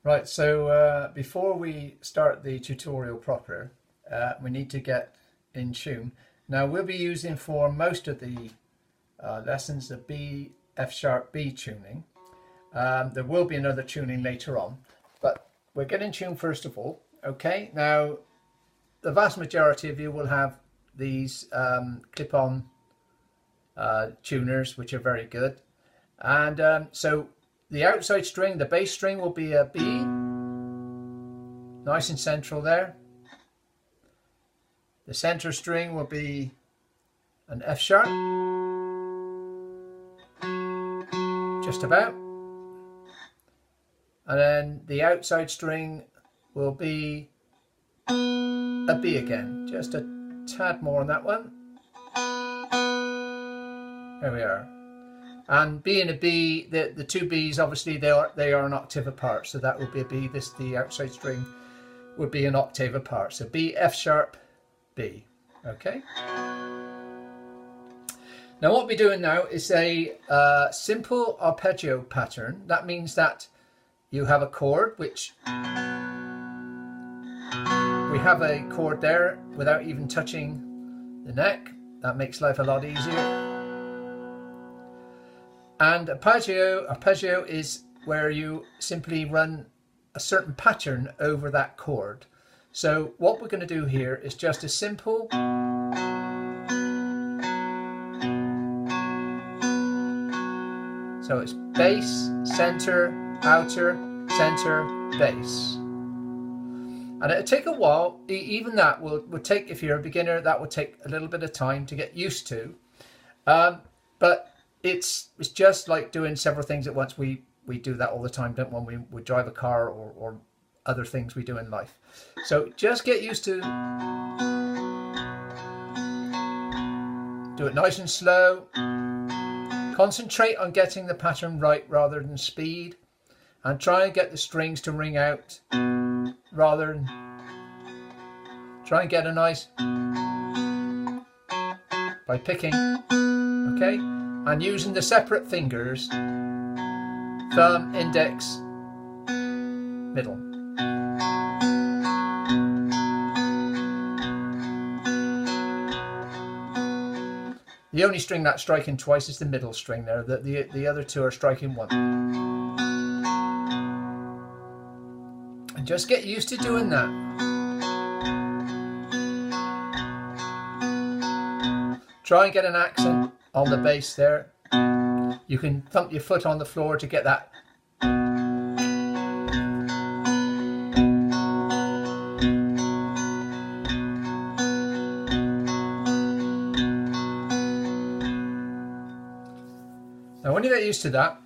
Right, so before we start the tutorial proper, we need to get in tune. Now we'll be using for most of the lessons the B, F sharp B tuning. There will be another tuning later on, but we're getting tuned first of all. Okay, now the vast majority of you will have these clip-on tuners, which are very good. And so the outside string, the bass string, will be a B, nice and central there. The center string will be an F sharp, just about. And then the outside string will be a B again, just a tad more on that one. There we are. And being a B, the two Bs, obviously they are an octave apart, so that would be a B. The outside string would be an octave apart. So B, F sharp, B. Okay. Now what we're doing now is a simple arpeggio pattern. That means that you have a chord, which we have a chord there without even touching the neck. That makes life a lot easier. And arpeggio is where you simply run a certain pattern over that chord. So what we're going to do here is just a simple so it's bass, center, outer, center, bass. And it'll take a while. Even that will take, if you're a beginner, that will take a little bit of time to get used to. But it's just like doing several things at once. We do that all the time, don't we? When we drive a car or other things we do in life. So just get used to do it nice and slow. Concentrate on getting the pattern right rather than speed, and try and get the strings to ring out rather than try and get a nice by picking, okay, and using the separate fingers, thumb, index, middle. The only string that's striking twice is the middle string there. The other two are striking one. And just get used to doing that. Try and get an accent on the bass there. You can thump your foot on the floor to get that. Now when you get used to that,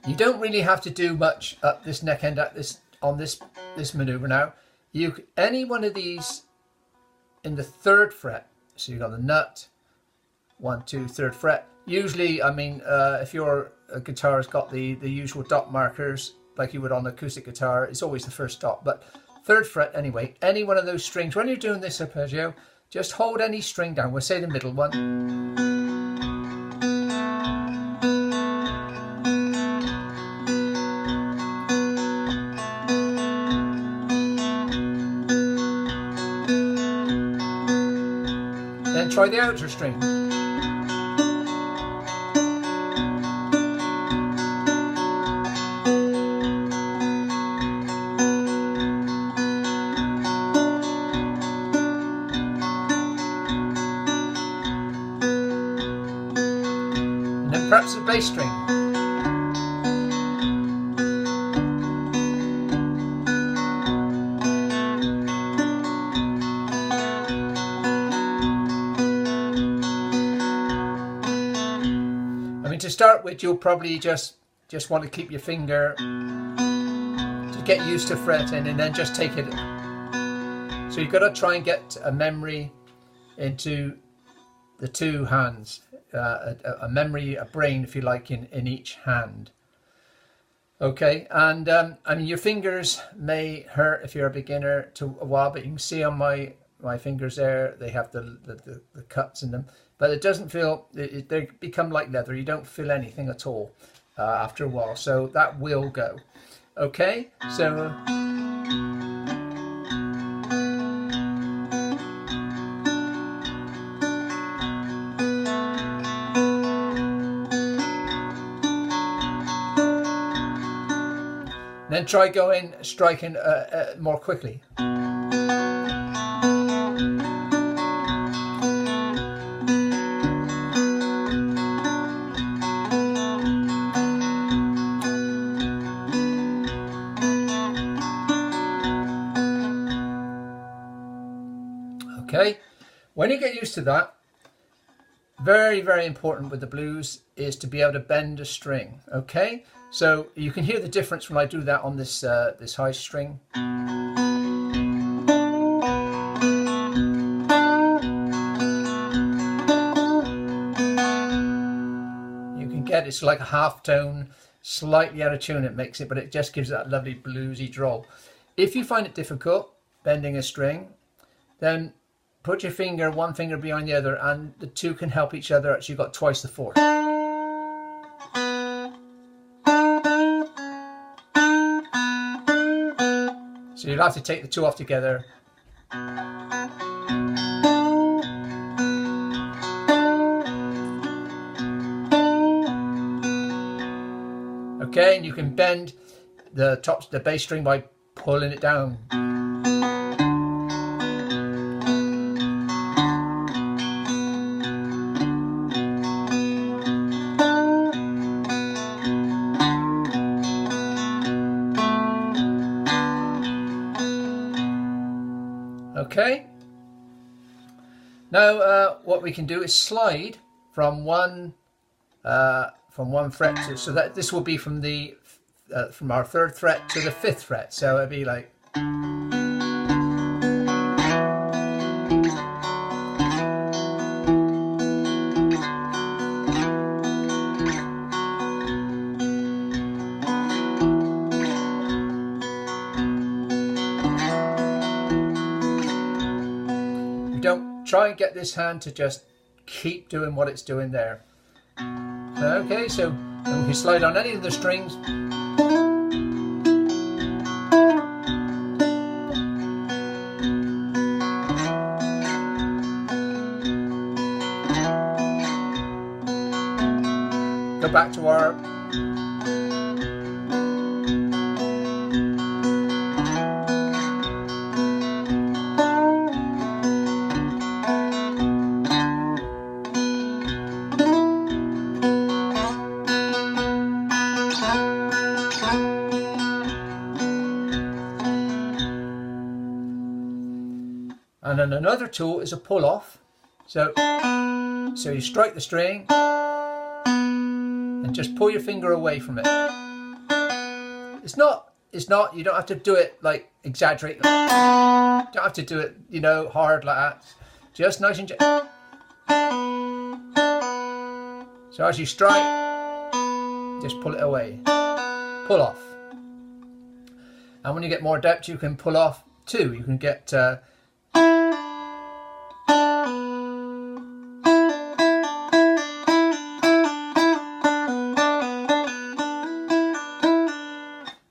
you don't really have to do much up this neck end on this maneuver now. Any one of these in the 3rd fret, so you've got the nut, 1, 2, 3rd fret. Usually, I mean, if your guitar has got the usual dot markers like you would on an acoustic guitar, it's always the 1st dot, but 3rd fret anyway. Any one of those strings, when you're doing this arpeggio, just hold any string down. We'll say the middle one. Then try the outer string. And then perhaps the bass string. To start with, you'll probably just want to keep your finger to get used to fretting, and then just take it. So you've got to try and get a memory into the two hands, a brain, if you like, in each hand. Okay, and I mean, your fingers may hurt if you're a beginner to a while, but you can see on my fingers there, they have the cuts in them, but it doesn't feel, they become like leather. You don't feel anything at all after a while, so that will go. Okay, so then try striking more quickly. Okay, when you get used to that, very, very important with the blues is to be able to bend a string. Okay, so you can hear the difference when I do that on this this high string. You can get it's like a half tone, slightly out of tune it makes it, but it just gives that lovely bluesy drawl. If you find it difficult bending a string, then put your finger, one finger behind the other, and the two can help each other. Actually, you've got twice the force. So you'll have to take the two off together. Okay, and you can bend the bass string by pulling it down. Okay, now what we can do is slide from one fret to, so that this will be from the from our 3rd fret to the 5th fret. So it'd be like, don't try and get this hand to just keep doing what it's doing there. Okay, so we can slide on any of the strings. Go back to our and then another tool is a pull off. So you strike the string and just pull your finger away from it. It's not, you don't have to do it like exaggerate. You don't have to do it, you know, hard like that. Just nice and gentle. So as you strike, just pull it away. Pull off. And when you get more depth, you can pull off too. You can get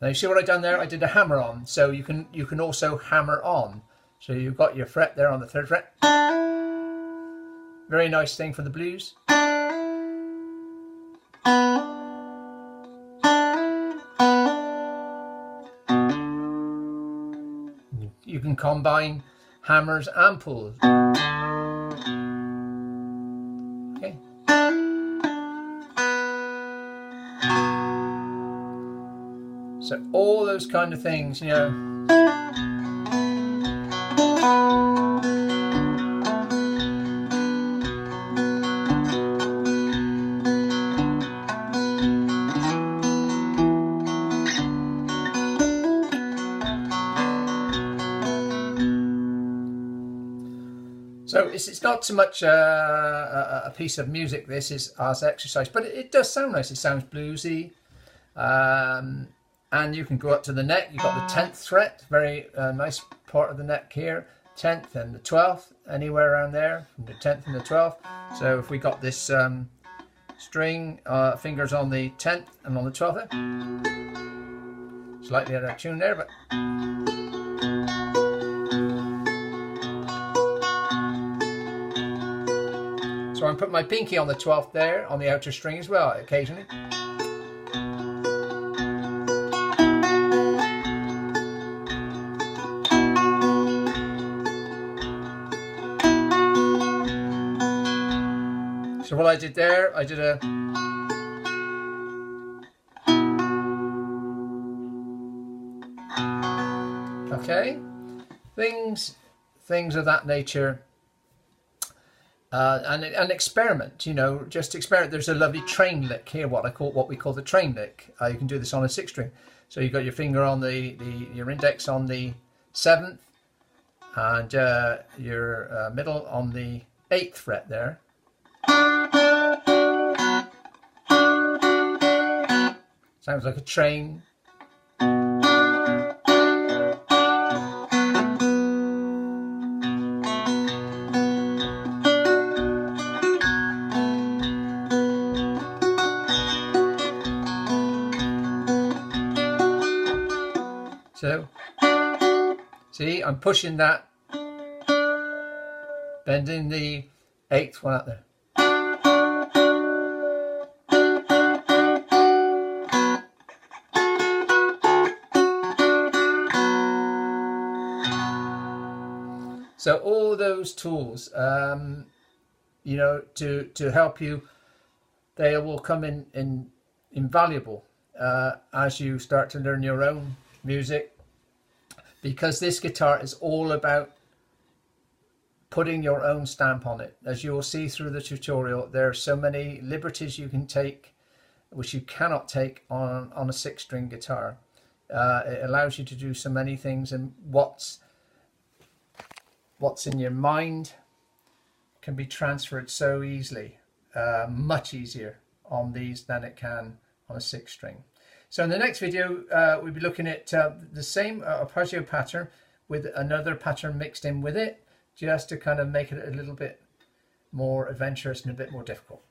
now you see what I've done there? I did a hammer on, so you can also hammer on. So you've got your fret there on the 3rd fret. Very nice thing for the blues. You can combine hammers and pulls. Okay. So all those kind of things, you know. So it's not so much a piece of music, this is as exercise, but it does sound nice. It sounds bluesy. And you can go up to the neck. You've got the 10th fret, very nice part of the neck here. 10th and the 12th, anywhere around there, from the 10th and the 12th. So if we got this string, fingers on the 10th and on the 12th. Slightly out of tune there, but so I'm putting my pinky on the 12th there, on the outer string as well, occasionally. So what I did there, I did a okay, things of that nature, and experiment. You know, just experiment. There's a lovely train lick here, what we call the train lick. You can do this on a 6 string. So you've got your finger on your index on the 7th, and your middle on the 8th fret there. Sounds like a train. So, see, I'm pushing that, bending the 8th one out there. So all those tools, you know, to help you, they will come in invaluable as you start to learn your own music, because this guitar is all about putting your own stamp on it. As you'll see through the tutorial, there are so many liberties you can take which you cannot take on a 6-string guitar. It allows you to do so many things, and what's in your mind can be transferred so easily, much easier on these than it can on a 6-string. So in the next video, we'll be looking at the same arpeggio pattern with another pattern mixed in with it, just to kind of make it a little bit more adventurous and a bit more difficult.